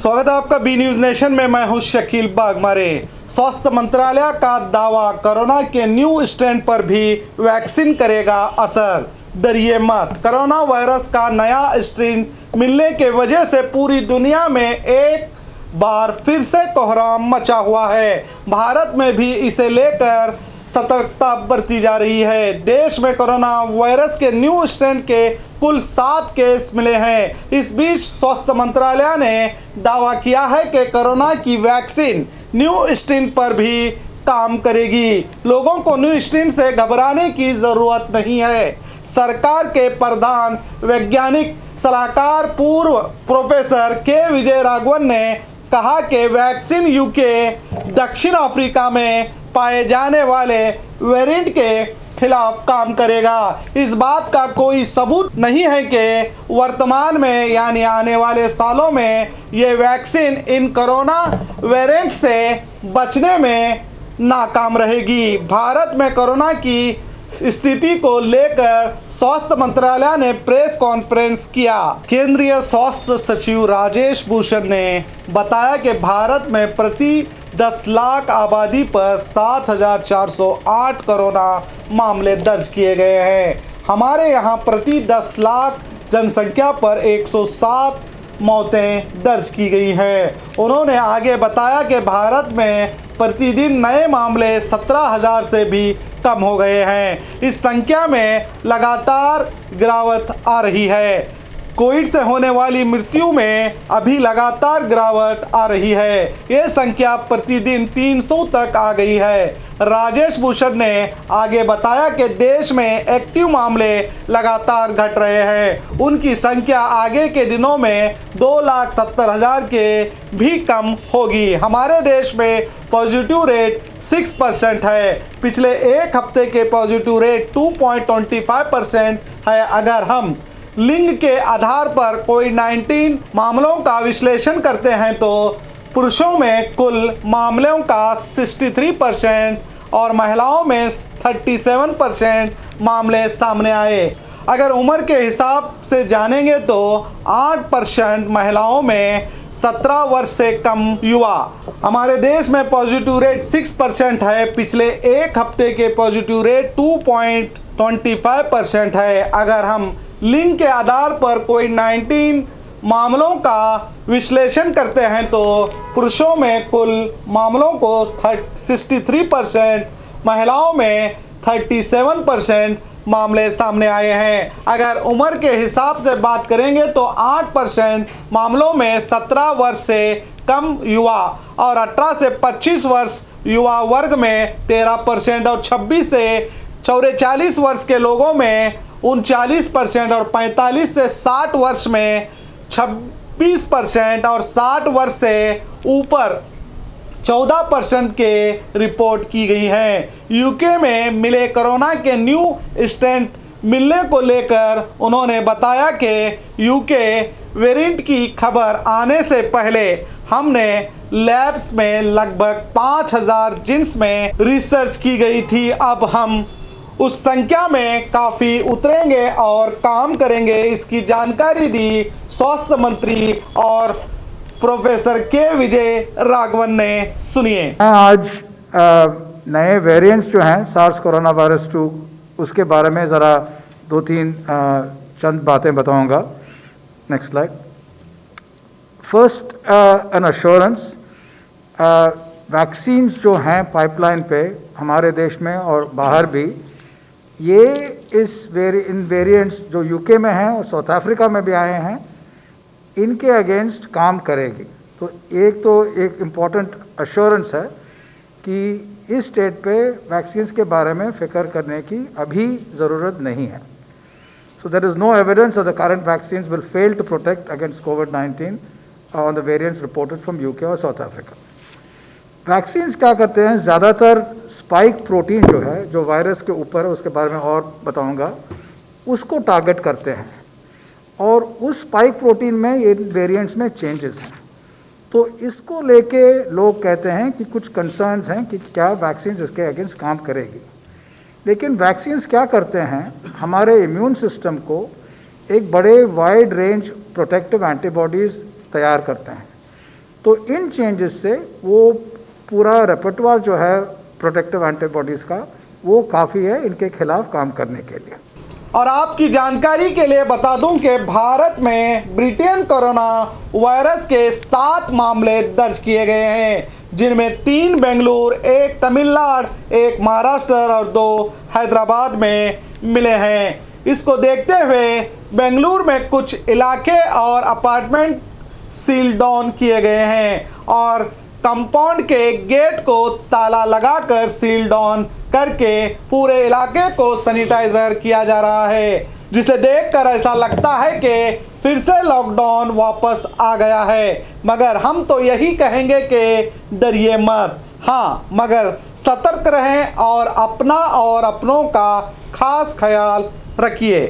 स्वागत है आपका बी न्यूज नेशन में। मैं हूं शकील बागमारे। स्वास्थ्य मंत्रालय का दावा, कोरोना के न्यू स्ट्रेन पर भी वैक्सीन करेगा असर। डरिए मत, कोरोना वायरस का नया स्ट्रेन मिलने के वजह से पूरी दुनिया में एक बार फिर से कोहराम मचा हुआ है। भारत में भी इसे लेकर सतर्कता बरती जा रही है। देश में कोरोना वायरस के न्यू स्ट्रेन के कुल 7 केस मिले हैं। इस बीच स्वास्थ्य मंत्रालय ने दावा किया है कि कोरोना की वैक्सीन न्यू स्ट्रेन पर भी काम करेगी। लोगों को न्यू स्ट्रेन से घबराने की जरूरत नहीं है। सरकार के प्रधान वैज्ञानिक सलाहकार पूर्व प्रोफेसर के विजय राघवन ने कहा कि वैक्सीन यूके, दक्षिण अफ्रीका में पाए जाने वाले वेरिएंट के खिलाफ काम करेगा। इस बात का कोई सबूत नहीं है कि वर्तमान में यानी आने वाले सालों में ये वैक्सीन इन कोरोना वेरिएंट से बचने में नाकाम रहेगी। भारत में कोरोना की स्थिति को लेकर स्वास्थ्य मंत्रालय ने प्रेस कॉन्फ्रेंस किया। केंद्रीय स्वास्थ्य सचिव राजेश भूषण ने बताया कि भारत में प्रति 10 लाख आबादी पर 7,408 कोरोना मामले दर्ज किए गए हैं। हमारे यहाँ प्रति 10 लाख जनसंख्या पर 107 मौतें दर्ज की गई हैं। उन्होंने आगे बताया कि भारत में प्रतिदिन नए मामले 17,000 से भी कम हो गए हैं। इस संख्या में लगातार गिरावट आ रही है। कोविड से होने वाली मृत्यु में अभी लगातार गिरावट आ रही है। ये संख्या प्रतिदिन 300 तक आ गई है। राजेश भूषण ने आगे बताया कि देश में एक्टिव मामले लगातार घट रहे हैं। उनकी संख्या आगे के दिनों में 2,70,000 के भी कम होगी। हमारे देश में पॉजिटिव रेट 6% है। पिछले एक हफ्ते के पॉजिटिव रेट 2.25% है। अगर हम लिंग के आधार पर कोविड-19 मामलों का विश्लेषण करते हैं तो पुरुषों में कुल मामलों का 63% और महिलाओं में 37% मामले सामने आए। अगर उम्र के हिसाब से जानेंगे तो 8% महिलाओं में 17 वर्ष से कम युवा। हमारे देश में पॉजिटिव रेट 6% है। पिछले एक हफ्ते के पॉजिटिव रेट 2.25% है। अगर हम लिंग के आधार पर कोविड-19 मामलों का विश्लेषण करते हैं तो पुरुषों में कुल मामलों को 63%, महिलाओं में 37% मामले सामने आए हैं। अगर उम्र के हिसाब से बात करेंगे तो 8% मामलों में 17 वर्ष से कम युवा और 18 से 25 वर्ष युवा वर्ग में 13% और 26 से 44 वर्ष के लोगों में 39% और 45 से 60 वर्ष में 26% और 60 वर्ष से ऊपर 14% के रिपोर्ट की गई है। यूके में मिले कोरोना के न्यू स्ट्रेन मिलने को लेकर उन्होंने बताया कि यूके वेरिएंट की खबर आने से पहले हमने लैब्स में लगभग 5,000 जीन्स में रिसर्च की गई थी। अब हम उस संख्या में काफ़ी उतरेंगे और काम करेंगे। इसकी जानकारी दी स्वास्थ्य मंत्री और प्रोफेसर के विजय राघवन ने। सुनिए। आज नए वेरिएंट्स जो हैं सार्स कोरोना वायरस 2 उसके बारे में ज़रा 2-3 चंद बातें बताऊंगा। Next slide. First an assurance, vaccines जो हैं पाइपलाइन पे हमारे देश में और बाहर भी, ये इन वेरिएंट्स जो यूके में हैं और साउथ अफ्रीका में भी आए हैं, इनके अगेंस्ट काम करेगी। तो एक इम्पॉर्टेंट अश्योरेंस है कि इस स्टेट पे वैक्सीन्स के बारे में फिक्र करने की अभी ज़रूरत नहीं है। So there is no evidence that the current vaccines will fail to protect against कोविड-19 on the variants reported from UK और साउथ अफ्रीका। वैक्सीन्स क्या करते हैं, ज़्यादातर स्पाइक प्रोटीन जो है, जो वायरस के ऊपर है, उसके बारे में और बताऊंगा, उसको टारगेट करते हैं और उस स्पाइक प्रोटीन में ये वेरिएंट्स में चेंजेस हैं। तो इसको लेके लोग कहते हैं कि कुछ कंसर्न्स हैं कि क्या वैक्सीन्स इसके अगेंस्ट काम करेगी। लेकिन वैक्सीन्स क्या करते हैं, हमारे इम्यून सिस्टम को एक बड़े वाइड रेंज प्रोटेक्टिव एंटीबॉडीज़ तैयार करते हैं। तो इन चेंजेस से वो पूरा रेपर्टवार जो है प्रोटेक्टिव एंटीबॉडीज़ का वो काफ़ी है इनके खिलाफ काम करने के लिए। और आपकी जानकारी के लिए बता दूं कि भारत में ब्रिटेन कोरोना वायरस के 7 मामले दर्ज किए गए हैं, जिनमें 3 बेंगलुरु, 1 तमिलनाडु, 1 महाराष्ट्र और 2 हैदराबाद में मिले हैं। इसको देखते हुए बेंगलुरु में कुछ इलाके और अपार्टमेंट सील डाउन किए गए हैं और कंपाउंड के गेट को ताला लगाकर सील डाउन करके पूरे इलाके को सैनिटाइजर किया जा रहा है, जिसे देखकर ऐसा लगता है कि फिर से लॉकडाउन वापस आ गया है। मगर हम तो यही कहेंगे कि डरिए मत, हाँ मगर सतर्क रहें और अपना और अपनों का खास ख्याल रखिए।